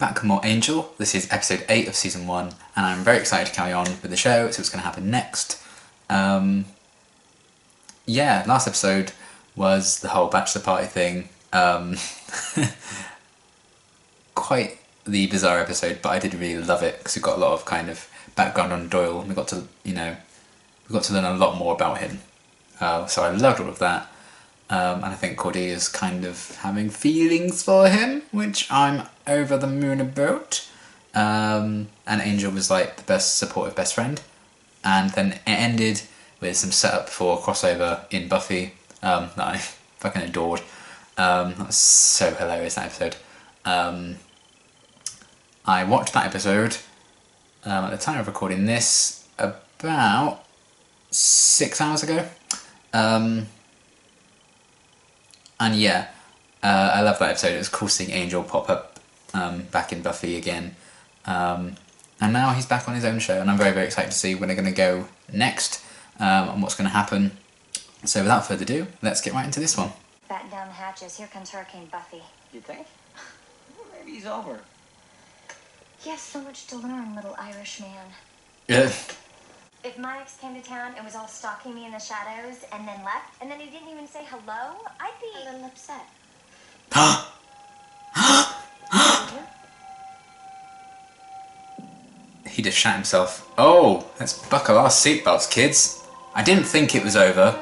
Back with more Angel. This is episode 8 of season 1, and I'm very excited to carry on with the show, so what's going to happen next. Yeah, last episode was the whole bachelor party thing. Quite the bizarre episode, but I did really love it because we got a lot of kind of background on Doyle. We got to, we got to learn a lot more about him. So I loved all of that. And I think Cordelia's kind of having feelings for him, which I'm over the moon about. And Angel was like the best supportive best friend. And then it ended with some setup for a crossover in Buffy that I fucking adored. That was so hilarious, that episode. I watched that episode at the time of recording this about 6 hours ago. And yeah, I love that episode. It was cool seeing Angel pop up back in Buffy again. And now he's back on his own show, and I'm very, very excited to see where they're going to go next and what's going to happen. So without further ado, let's get right into this one. Batten down the hatches. Here comes Hurricane Buffy. You think? Well, maybe he's over. He has so much to learn, little Irish man. Yeah. If my ex came to town and was all stalking me in the shadows and then left, and then he didn't even say hello, I'd be a little upset. He just shat himself. Oh, let's buckle our seatbelts, kids. I didn't think it was over.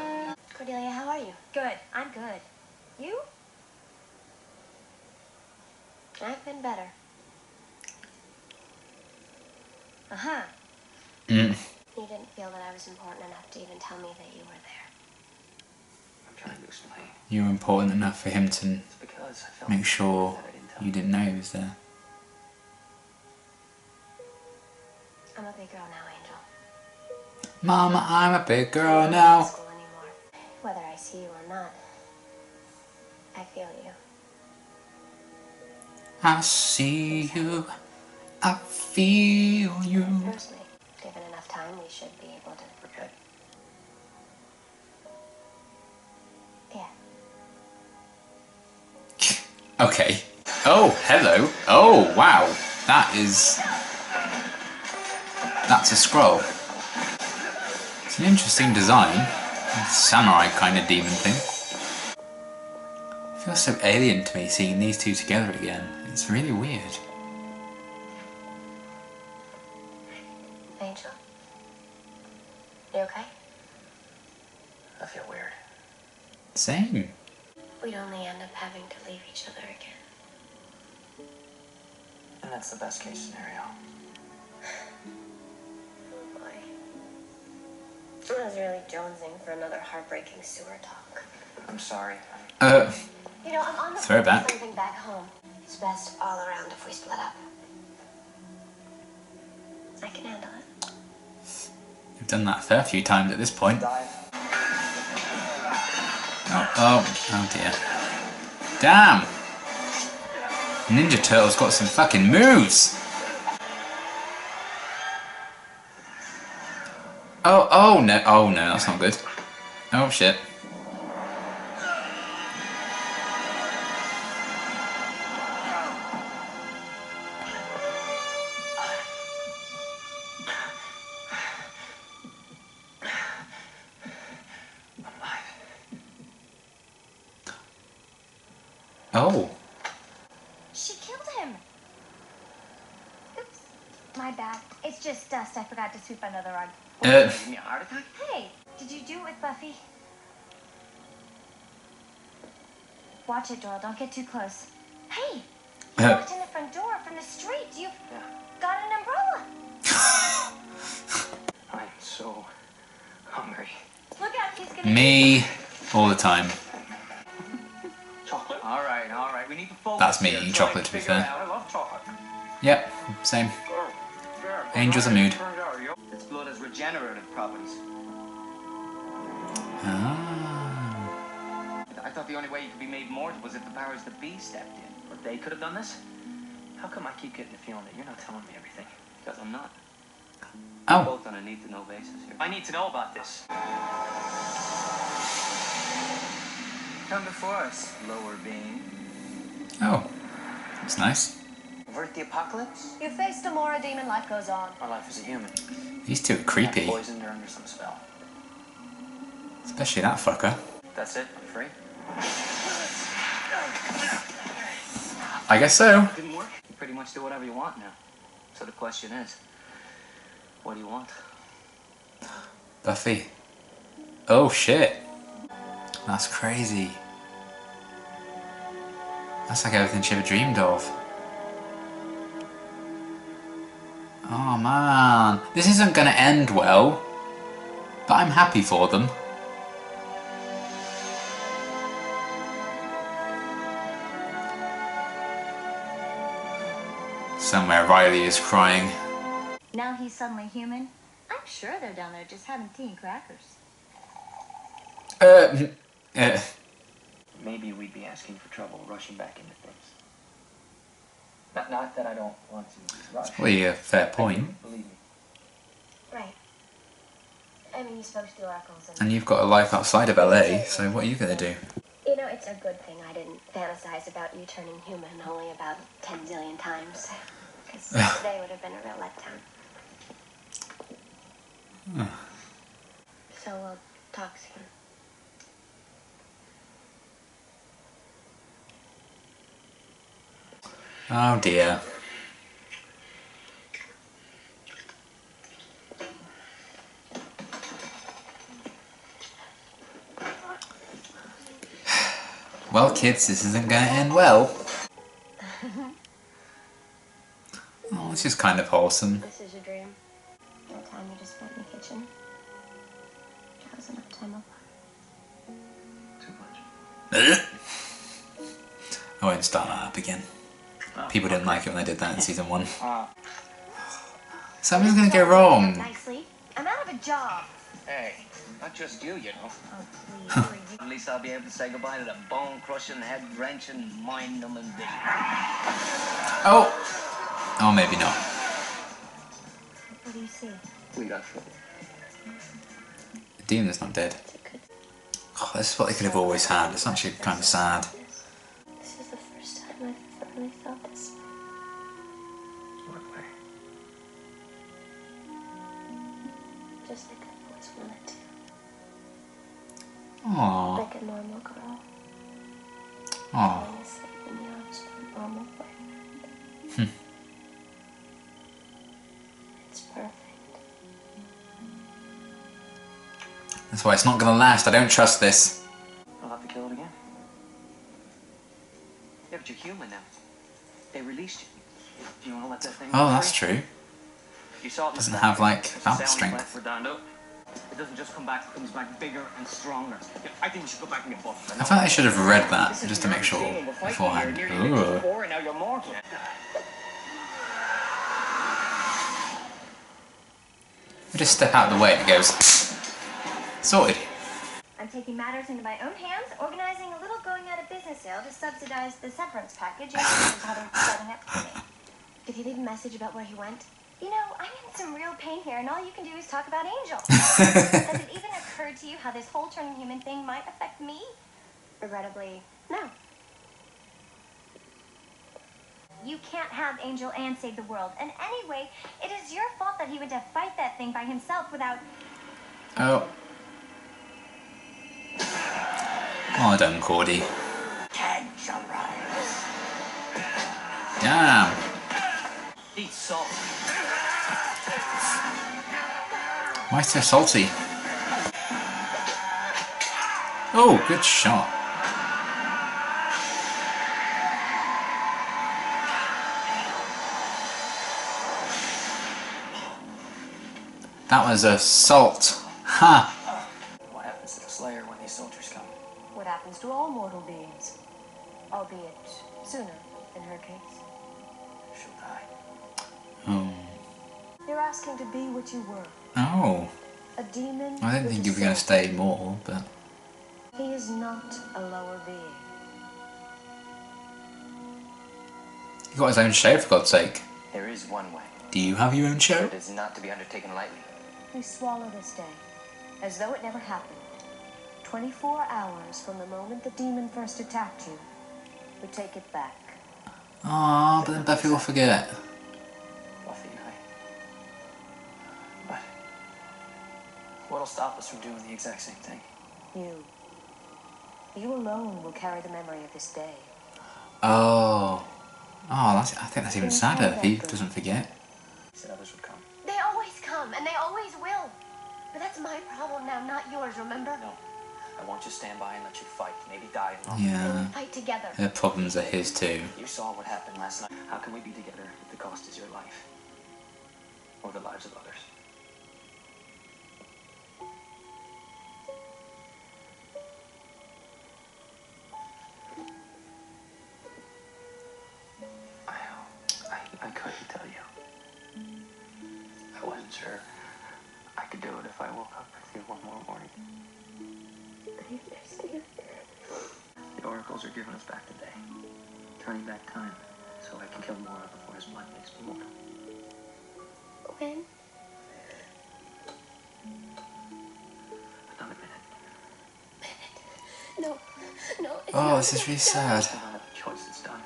Cordelia, how are you? Good. I'm good. You? I've been better. Uh-huh. Mm. You didn't feel that I was important enough to even tell me that you were there. I'm trying to explain. You were important enough for him to It's because I felt make sure that I didn't tell you didn't know he was there. I'm a big girl now, Angel. Mama, I'm a big girl I'm not now. in school anymore. Whether I see you or not, I feel you. I see you. I feel you. Trust me. Given enough time, we should be able to. Okay. Yeah. Okay. Oh, hello. Oh, wow. That's a scroll. It's an interesting design. Samurai kind of demon thing. It feels so alien to me seeing these two together again. It's really weird. Angel. You okay? I feel weird. Same. We'd only end up having to leave each other again. And that's the best case scenario. Oh boy. I was really jonesing for another heartbreaking sewer talk. I'm sorry. You know, I'm on the Throw it phone with back. something back home. It's best all around if we split up. I can handle it. We've done that a fair few times at this point. Dive. Oh dear. Damn! Ninja Turtle's got some fucking moves! Oh no, that's not good. Oh shit. Oh. She killed him. Oops. My bad. It's just dust. I forgot to sweep under the rug. Give me a heart attack? Hey, did you do it with Buffy? Watch it, Doyle. Don't get too close. Hey, you walked in the front door from the street. You've got an umbrella. I'm so hungry. Look out, he's gonna... Me all the time. Chocolate? All right. We need to focus. That's me here. eating Try chocolate, to be figure it fair. out. I love chocolate. Yep, same. Angel's a mood. This blood has regenerative properties. Ah. I thought the only way you could be made mortal was if the powers that be stepped in. But they could have done this? How come I keep getting the feeling that you're not telling me everything? Because I'm not. Oh. Both on a need-to-know basis here. I need to know about this. Come before us, lower being. Oh. That's nice. Avert the apocalypse? You face Demora, demon, life goes on. Our life as a human. These two are creepy. Poisoned or under some spell. Especially that fucker. That's it? I'm free? I guess so. Didn't work? You pretty much do whatever you want now. So the question is, what do you want? Buffy. Oh shit. That's crazy. That's like everything she ever dreamed of. Oh man. This isn't gonna end well. But I'm happy for them. Somewhere Riley is crying. Now he's suddenly human. I'm sure they're down there just having tea and crackers. Maybe we'd be asking for trouble, rushing back into things. Not that I don't want to rush. Well, yeah, fair point. Believe me. Right. I mean, you supposed to do oracles And you've got a life outside of LA, so what are you gonna do? You know, it's a good thing I didn't fantasize about you turning human only about 10 zillion times. Because today would have been a real letdown. So we'll talk soon. Oh dear. Well, kids, this isn't going to end well. Oh, this is kind of wholesome. This is a dream. That time you just spent in the kitchen. That was enough time apart. Too much. I won't start that up again. People didn't like it when they did that in season 1. Something's going to go wrong. Nicely. I'm out of a job. Hey, not just you, you know. Oh, please. At least I'll be able to say goodbye to the bone-crushing, head-wrenching, mind-numbing thing. Oh! Oh, maybe not. What do you see? We got trouble. The demon's not dead. Oh, this is what they could have always had. It's actually kind of sad. This is the first time I've ever really felt this way. What way? Just like I always wanted to. Aww. Like a normal girl. Aww. Falling asleep in the arms of a normal boyfriend. It's perfect. That's why it's not going to last. I don't trust this. I'll have to kill it again. Yeah, but you're human now. They released you. You want to let that thing Oh, go that's free? true. You saw it in the Doesn't factory. have, like, It's a that sound strength. plant for Dando. It doesn't just come back, it comes back bigger and stronger. Yeah, I think we should go back and get buffed. I thought I should have read that just to make sure beforehand. Ooh. And now you're mortal. We just step out of the way and it goes. Sorted. I'm taking matters into my own hands, organizing a little going out of business sale to subsidize the severance package and how they're setting up for me. Did he leave a message about where he went? You know, I'm in some real pain here, and all you can do is talk about Angel. Has it even occurred to you how this whole turning human thing might affect me? Regrettably, no. You can't have Angel and save the world. And anyway, it is your fault that he went to fight that thing by himself without... Oh. Well done, Cordy. Damn. Eat salt. Why so salty? Oh, good shot. That was a salt. Ha! What happens to the Slayer when these soldiers come? What happens to all mortal beings, albeit sooner in her case. She'll die. Oh. You're asking to be what you were, Oh. a demon. I didn't think you were going to stay more, but... He is not a lower being. He got his own show, for God's sake. There is one way. Do you have your own But show? it is not to be undertaken lightly. We swallow this day, as though it never happened. 24 hours from the moment the demon first attacked you, we take it back. Aww, but then Buffy will forget. Buffy and I. But what'll stop us from doing the exact same thing? You. You alone will carry the memory of this day. Oh. Oh, I think that's even sadder if he doesn't forget. He said others would come. They always come, and they always will. But that's my problem now, not yours, remember? No. I want you to stand by and let you fight. Maybe die alone. And we Yeah. fight together. Their problems are his too. You saw what happened last night. How can we be together if the cost is your life? Or the lives of others? I couldn't tell you. I wasn't sure I could do it if I woke up with you one more morning. I understand. The oracles are giving us back the day. Turning back time so I can kill Mora before his blood makes me mortal. When? Another minute. No. No. It's Oh, not this is really done. sad. I don't have a choice, it's done.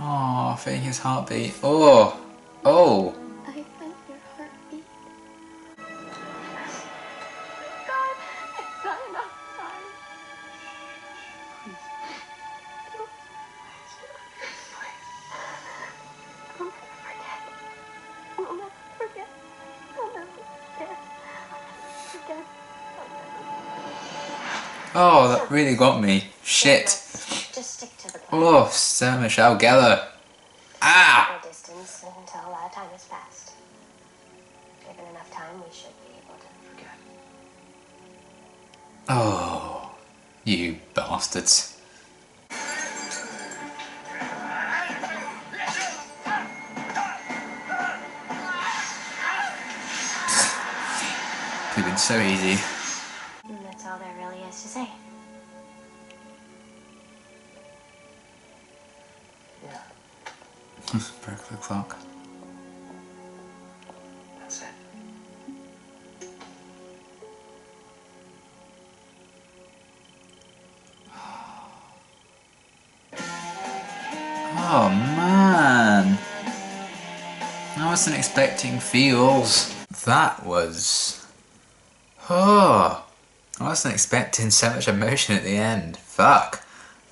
Oh, feeling his heartbeat. Oh. Oh. I felt your heartbeat. God, it's not enough time. We'll never forget. We'll never forget. I'll never forget. Oh, that really got me. Shit. Just stick to the plan. Oh, Sarah Michelle Gellar. Ah! No distance until time has passed. Given enough time, we should be able to Forget. Oh, you bastards. Could have been so easy. And that's all there really is to say. Yeah, Broke the clock. that's it. Oh man. I wasn't expecting feels. That was... Oh. I wasn't expecting so much emotion at the end. Fuck.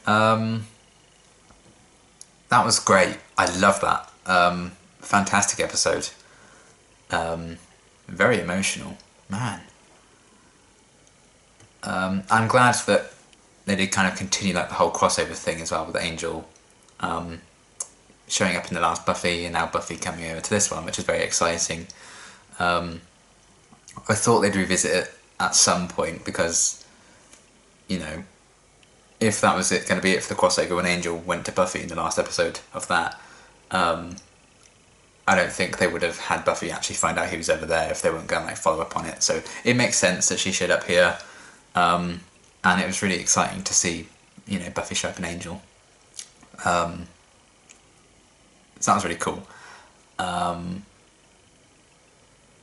That was great. I love that. Fantastic episode. Very emotional. Man. I'm glad that they did kind of continue like the whole crossover thing as well with Angel showing up in the last Buffy and now Buffy coming over to this one, which is very exciting. I thought they'd revisit it at some point because, you know, if that was going to be it for the crossover when Angel went to Buffy in the last episode of that, I don't think they would have had Buffy actually find out he was ever there if they weren't going to like follow up on it. So it makes sense that she showed up here, and it was really exciting to see, you know, Buffy show up in Angel. So that was really cool.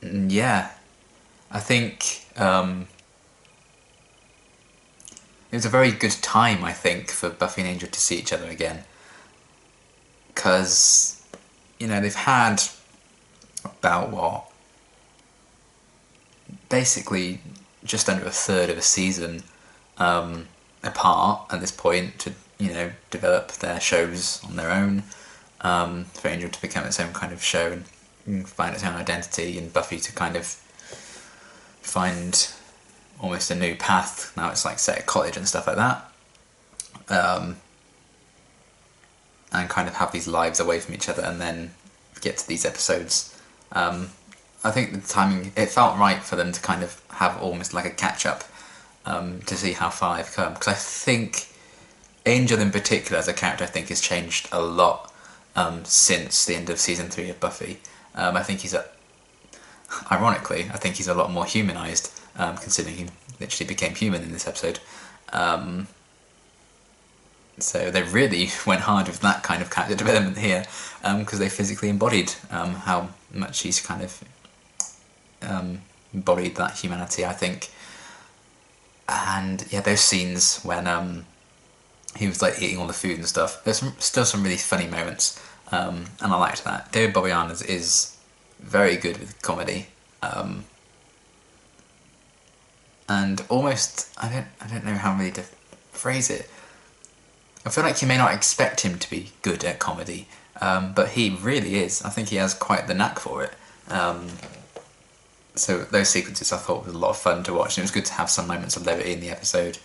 Yeah, I think it was a very good time, I think, for Buffy and Angel to see each other again. Because, you know, they've had about, what, basically just under a third of a season apart at this point to, you know, develop their shows on their own, for Angel to become its own kind of show and find its own identity, and Buffy to kind of find almost a new path. Now it's like set at college and stuff like that, and kind of have these lives away from each other and then get to these episodes. I think the timing, it felt right for them to kind of have almost like a catch up to see how far they've come, because I think Angel in particular as a character I think has changed a lot since the end of season 3 of Buffy. I think he's ironically, I think he's a lot more humanised, considering he literally became human in this episode. So they really went hard with that kind of character development here, because they physically embodied how much he's kind of embodied that humanity, I think. And yeah, those scenes when he was like eating all the food and stuff. There's still some really funny moments, and I liked that. David Boreanaz is very good with comedy, and almost I don't know how really to phrase it. I feel like you may not expect him to be good at comedy, but he really is. I think he has quite the knack for it. So those sequences I thought was a lot of fun to watch, and it was good to have some moments of levity in the episode.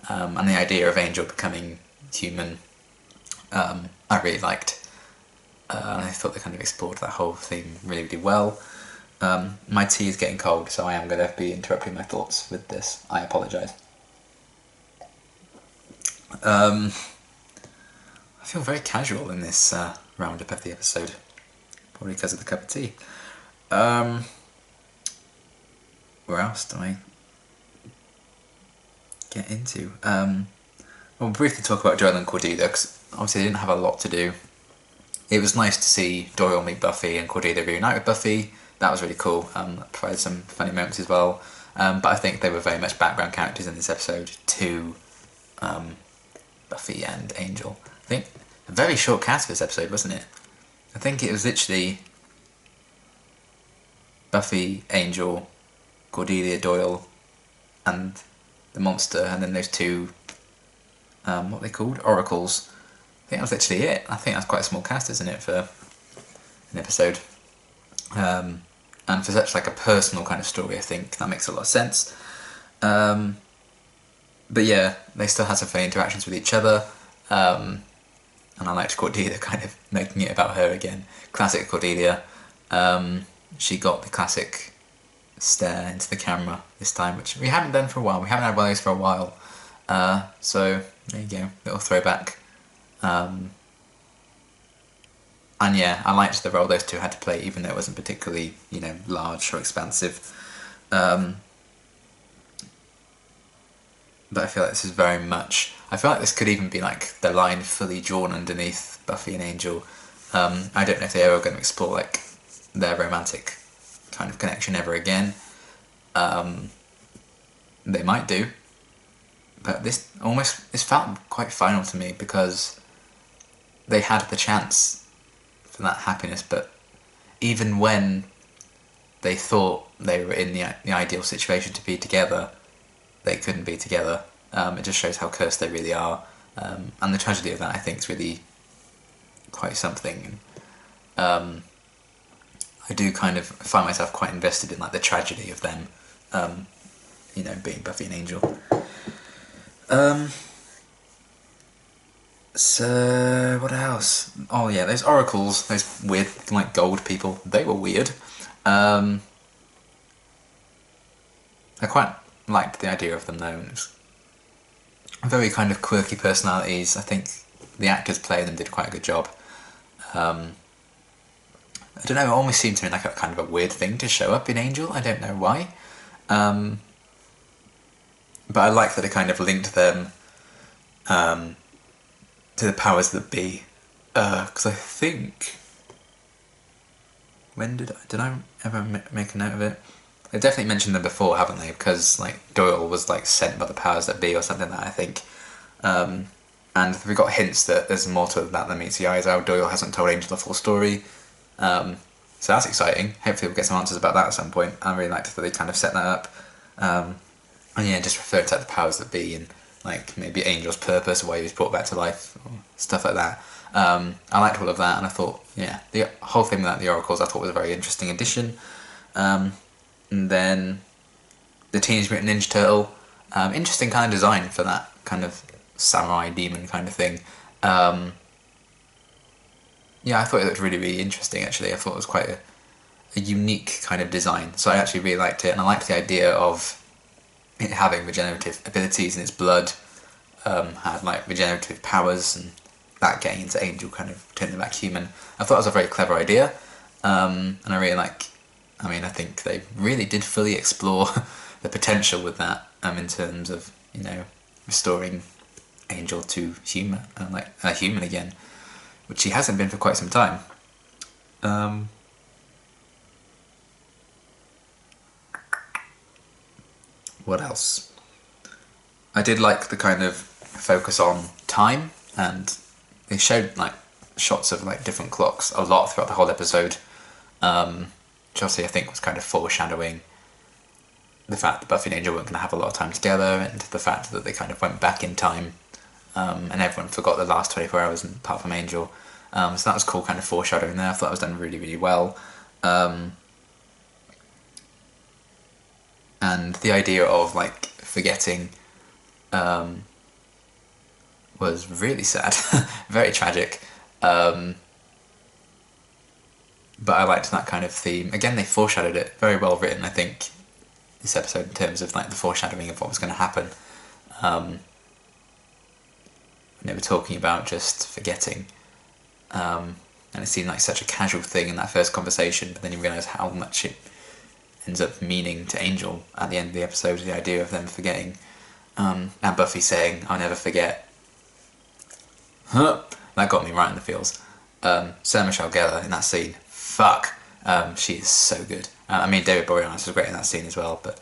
And the idea of Angel becoming human, I really liked. I thought they kind of explored that whole theme really, really well. My tea is getting cold, so I am going to be interrupting my thoughts with this. I apologise. I feel very casual in this roundup of the episode, probably because of the cup of tea. Where else do I get into? We'll briefly talk about Doyle and Cordelia, because obviously they didn't have a lot to do. It was nice to see Doyle meet Buffy and Cordelia reunite with Buffy. That was really cool. That provided some funny moments as well. But I think they were very much background characters in this episode to Buffy and Angel. I think a very short cast for this episode, wasn't it? I think it was literally Buffy, Angel, Cordelia, Doyle, and the monster, and then those two, what are they called? Oracles. I think that was literally it. I think that's quite a small cast, isn't it, for an episode? And for such like a personal kind of story, I think that makes a lot of sense. But yeah, they still had some funny interactions with each other, and I liked Cordelia kind of making it about her again. Classic Cordelia. She got the classic stare into the camera this time, which we haven't done for a while. We haven't had one of those for a while. So there you go, little throwback. And yeah, I liked the role those two had to play, even though it wasn't particularly, large or expansive. But I feel like this is very much... I feel like this could even be like the line fully drawn underneath Buffy and Angel. I don't know if they're ever going to explore like their romantic kind of connection ever again. They might do. But this felt quite final to me, because they had the chance for that happiness, but even when they thought they were in the ideal situation to be together, they couldn't be together. It just shows how cursed they really are, and the tragedy of that, I think, is really quite something. I do kind of find myself quite invested in like the tragedy of them, being Buffy and Angel. So what else? Oh yeah, those oracles, those weird like gold people. They were weird. I quite liked the idea of them though. It was very kind of quirky personalities. I think the actors playing them did quite a good job. I don't know. It almost seemed to me like a kind of a weird thing to show up in Angel. I don't know why. But I like that it kind of linked them to the powers that be, because I think, when did I ever make a note of it? They've definitely mentioned them before, haven't they? Because like Doyle was like sent by the powers that be or something like that, I think. And we got hints that there's more to that than meets the eyes out. Doyle hasn't told Angel the full story, so that's exciting. Hopefully we'll get some answers about that at some point. I really liked that they kind of set that up, and yeah, just refer to the powers that be and like maybe Angel's purpose, why he was brought back to life, or stuff like that. I liked all of that, and I thought, yeah, the whole thing about the oracles I thought was a very interesting addition. And then the Teenage Mutant Ninja Turtle, interesting kind of design for that kind of samurai demon kind of thing. Yeah, I thought it looked really, really interesting actually. I thought it was quite a unique kind of design, so I actually really liked it, and I liked the idea of it having regenerative abilities in its blood, had like regenerative powers, and that getting into Angel kind of turning back human. I thought it was a very clever idea, and I really I think they really did fully explore the potential with that, in terms of, restoring Angel to human, like a human again, which he hasn't been for quite some time. What else? I did like the kind of focus on time, and they showed like shots of like different clocks a lot throughout the whole episode, which obviously I think was kind of foreshadowing the fact that Buffy and Angel weren't going to have a lot of time together, and the fact that they kind of went back in time, and everyone forgot the last 24 hours apart from Angel. So that was cool, kind of foreshadowing there. I thought that was done really, really well. And the idea of like forgetting was really sad, very tragic. But I liked that kind of theme. Again, they foreshadowed it, very well written, I think, this episode, in terms of like the foreshadowing of what was going to happen. They were talking about just forgetting, and it seemed like such a casual thing in that first conversation, but then you realise how much it ends up meaning to Angel at the end of the episode, the idea of them forgetting, and Buffy saying, "I'll never forget." That got me right in the feels. Sarah Michelle Gellar in that scene, fuck, she is so good. I mean, David Boreanaz was great in that scene as well, but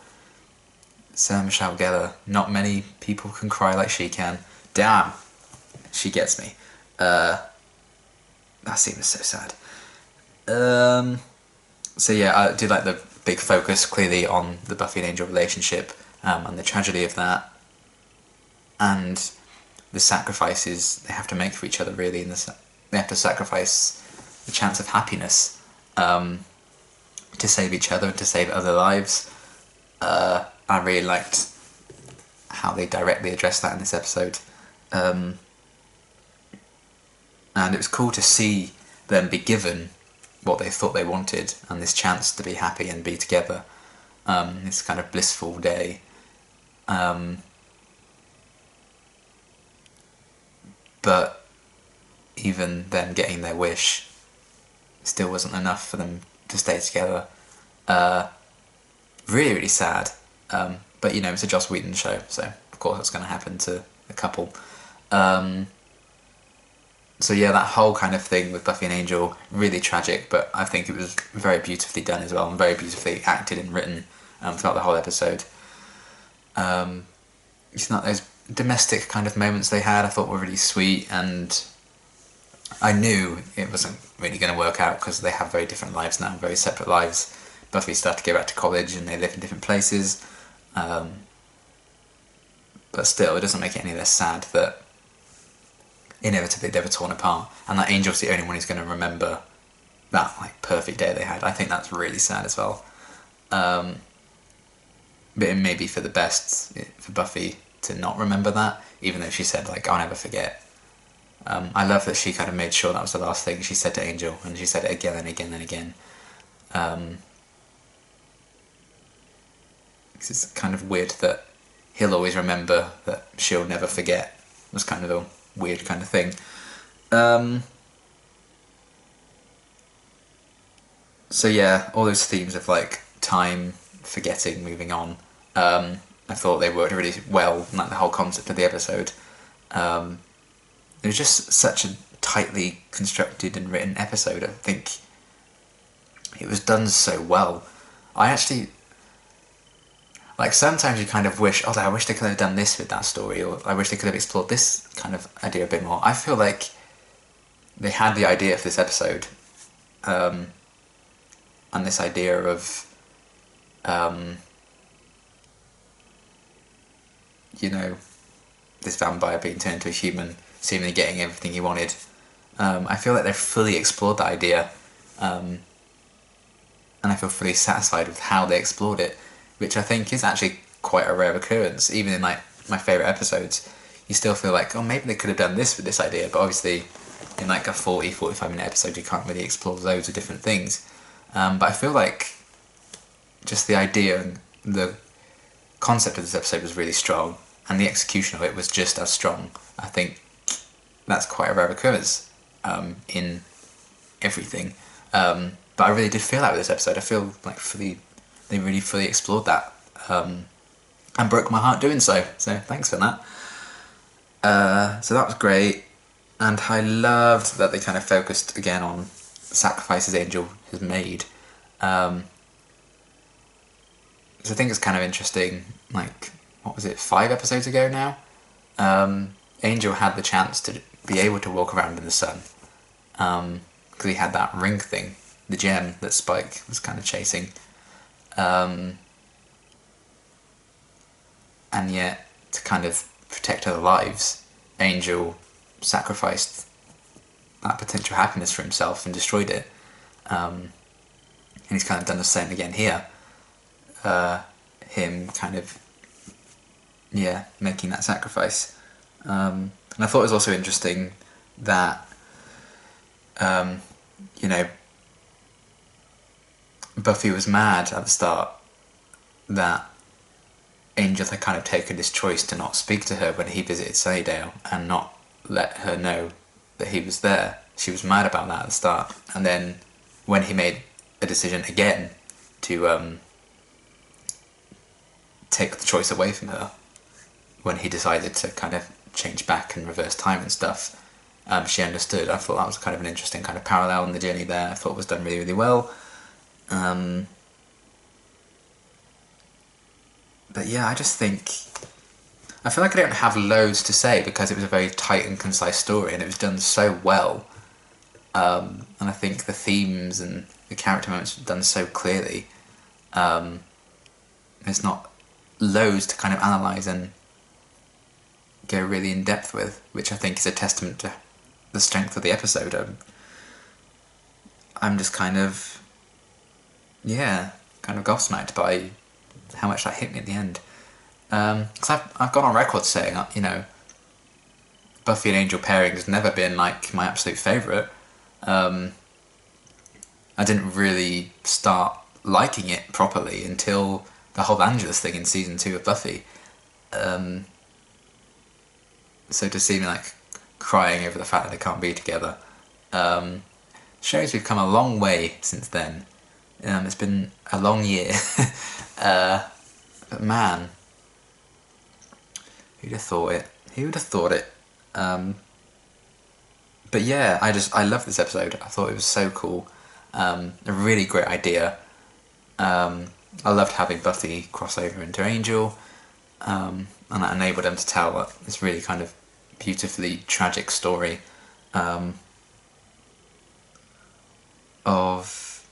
Sarah Michelle Gellar, not many people can cry like she can. Damn, she gets me. That scene was so sad. So yeah, I did like the big focus clearly on the Buffy and Angel relationship, and the tragedy of that, and the sacrifices they have to make for each other, really, and they have to sacrifice the chance of happiness to save each other and to save other lives. I really liked how they directly addressed that in this episode, and it was cool to see them be given what they thought they wanted, and this chance to be happy and be together, this kind of blissful day. But even them getting their wish still wasn't enough for them to stay together. Really, really sad. But you know, it's a Joss Whedon show, so of course that's going to happen to a couple. So yeah, that whole kind of thing with Buffy and Angel, really tragic, but I think it was very beautifully done as well, and very beautifully acted and written throughout the whole episode. It's not those domestic kind of moments they had, I thought were really sweet, and I knew it wasn't really going to work out because they have very different lives now, very separate lives. Buffy started to go back to college and they live in different places, but still, it doesn't make it any less sad that inevitably they were torn apart, and that Angel's the only one who's going to remember that like perfect day they had. I think that's really sad as well. But it may be for the best for Buffy to not remember that, even though she said like, "I'll never forget." I love that she kind of made sure that was the last thing she said to Angel, and she said it again and again and again. It's kind of weird that he'll always remember that she'll never forget. It was kind of a weird kind of thing. So yeah, all those themes of like time, forgetting, moving on. I thought they worked really well, like the whole concept of the episode. It was just such a tightly constructed and written episode. I think it was done so well. I actually, like, sometimes you kind of wish, oh, I wish they could have done this with that story, or I wish they could have explored this kind of idea a bit more. I feel like they had the idea for this episode, and this idea of, you know, this vampire being turned into a human, seemingly getting everything he wanted. I feel like they've fully explored that idea, and I feel fully satisfied with how they explored it, which I think is actually quite a rare occurrence. Even in like my favourite episodes, you still feel like, oh, maybe they could have done this with this idea, but obviously in like a 45 minute episode you can't really explore loads of different things. But I feel like just the idea and the concept of this episode was really strong, and the execution of it was just as strong. I think that's quite a rare occurrence in everything. But I really did feel that with this episode. I feel like they really fully explored that, and broke my heart doing so. So thanks for that. So that was great, and I loved that they kind of focused again on sacrifices Angel has made. So I think it's kind of interesting, like, what was it, 5 episodes ago now? Angel had the chance to be able to walk around in the sun, because he had that ring thing, the gem that Spike was kind of chasing, and yet to kind of protect other lives, Angel sacrificed that potential happiness for himself and destroyed it. And he's kind of done the same again here. Him kind of, making that sacrifice. And I thought it was also interesting that, Buffy was mad at the start that Angel had kind of taken this choice to not speak to her when he visited Sunnydale and not let her know that he was there. She was mad about that at the start. And then when he made a decision again to take the choice away from her, when he decided to kind of change back and reverse time and stuff, she understood. I thought that was kind of an interesting kind of parallel in the journey there. I thought it was done really, really well. But yeah, I just think... I feel like I don't have loads to say because it was a very tight and concise story and it was done so well. And I think the themes and the character moments were done so clearly. There's not loads to kind of analyse and go really in depth with, which I think is a testament to the strength of the episode. I'm just kind of gobsmacked by how much that hit me at the end. Because I've gone on record saying, Buffy and Angel pairing has never been like my absolute favourite. I didn't really start liking it properly until the whole Angelus thing in season 2 of Buffy. So to see me like crying over the fact that they can't be together shows we've come a long way since then. It's been a long year. But man, who'd have thought it? Who would have thought it? But yeah, I love this episode. I thought it was so cool. A really great idea. I loved having Buffy cross over into Angel, and that enabled them to tell this really kind of beautifully tragic story of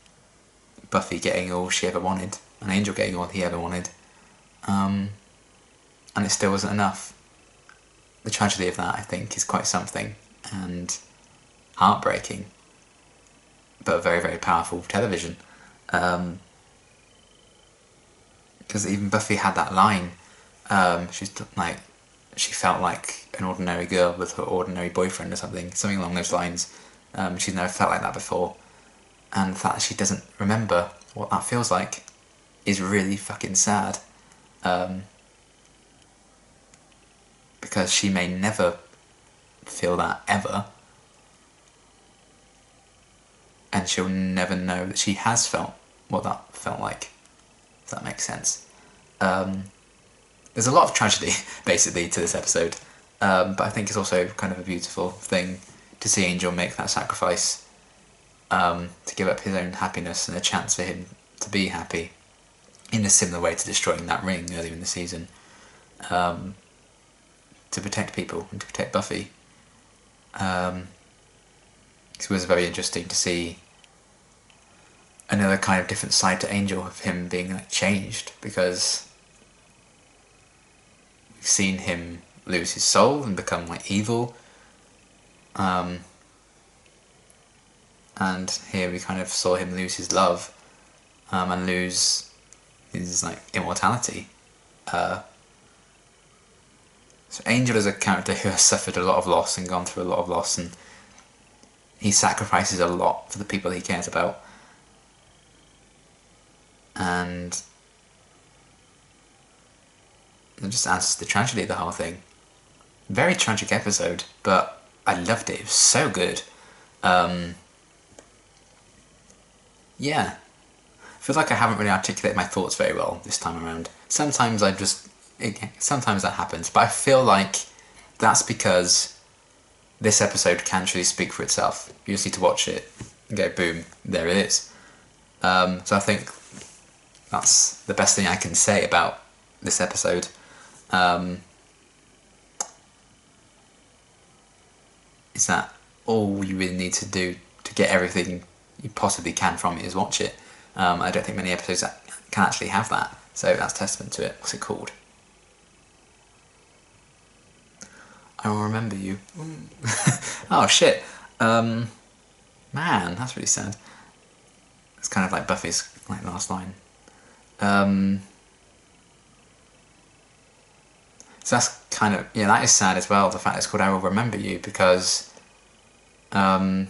Buffy getting all she ever wanted, and Angel getting all he ever wanted, and it still wasn't enough. The tragedy of that, I think, is quite something, and heartbreaking, but very, very powerful television. Because even Buffy had that line, she felt like an ordinary girl with her ordinary boyfriend or something along those lines. She's never felt like that before. And the fact that she doesn't remember what that feels like is really fucking sad. Because she may never feel that ever. And she'll never know that she has felt what that felt like. If that makes sense. There's a lot of tragedy, basically, to this episode. But I think it's also kind of a beautiful thing to see Angel make that sacrifice to give up his own happiness and a chance for him to be happy in a similar way to destroying that ring earlier in the season, to protect people and to protect Buffy. It was very interesting to see another kind of different side to Angel, of him being like changed, because we've seen him lose his soul and become like evil, and here we kind of saw him lose his love and lose his like immortality. So Angel is a character who has suffered a lot of loss and gone through a lot of loss, and he sacrifices a lot for the people he cares about. And it just adds to the tragedy of the whole thing. Very tragic episode, but I loved it. It was so good. Yeah. I feel like I haven't really articulated my thoughts very well this time around. Sometimes sometimes that happens, but I feel like that's because this episode can truly speak for itself. You just need to watch it and go, boom, there it is. So I think that's the best thing I can say about this episode. is that all you really need to do to get everything you possibly can from it is watch it. I don't think many episodes that can actually have that, so that's testament to it. What's it called? I Will Remember You. Oh shit. Man, that's really sad. It's kind of like Buffy's like last line. So that's kind of, yeah, that is sad as well, the fact it's called I Will Remember You, because the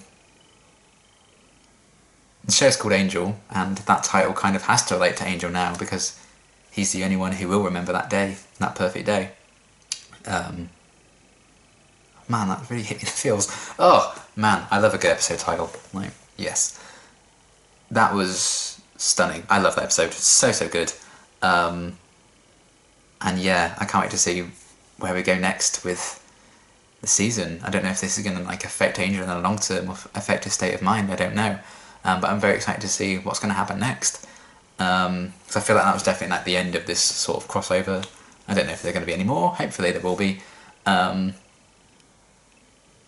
show's called Angel, and that title kind of has to relate to Angel now, because he's the only one who will remember that day, that perfect day. Man, that really hit me in the feels. Oh, man, I love a good episode title. Like, yes. That was stunning. I love that episode. It's so, so good. And yeah, I can't wait to see where we go next with the season. I don't know if this is going to like affect Angel in the long term or affect his state of mind. I don't know. But I'm very excited to see what's going to happen next. Because I feel like that was definitely like the end of this sort of crossover. I don't know if there are going to be any more. Hopefully there will be.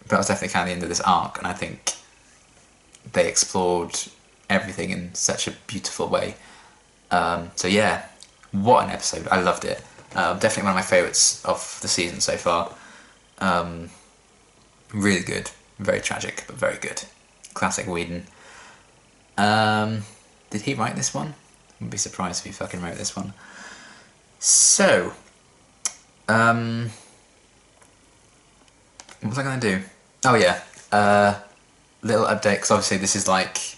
But it was definitely kind of the end of this arc, and I think they explored everything in such a beautiful way. So yeah, what an episode. I loved it. Definitely one of my favourites of the season so far. Really good. Very tragic, but very good. Classic Whedon. Did he write this one? Wouldn't be surprised if he fucking wrote this one. So, what was I going to do? Oh yeah, little update, because obviously this is like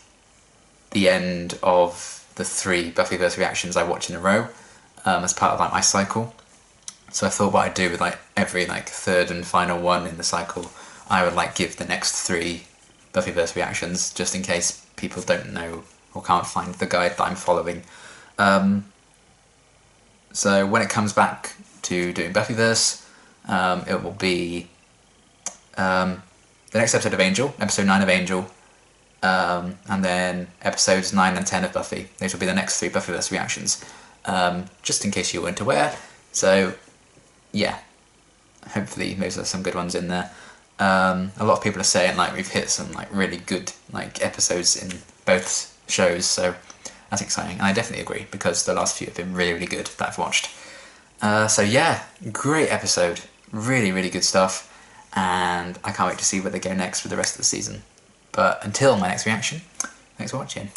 the end of the 3 Buffyverse reactions I watch in a row, as part of like my cycle. So I thought what I'd do with like every like 3rd and final one in the cycle, I would like give the next 3 Buffyverse reactions, just in case people don't know or can't find the guide that I'm following. So when it comes back to doing Buffyverse, it will be the next episode of Angel, episode 9 of Angel, and then episodes 9 and 10 of Buffy. Those will be the next 3 Buffyverse reactions, just in case you weren't aware. So, yeah, hopefully those are some good ones in there. A lot of people are saying like we've hit some like really good like episodes in both shows, so that's exciting, and I definitely agree, because the last few have been really, really good that I've watched. So yeah, great episode, really, really good stuff. And I can't wait to see where they go next with the rest of the season. But until my next reaction, thanks for watching.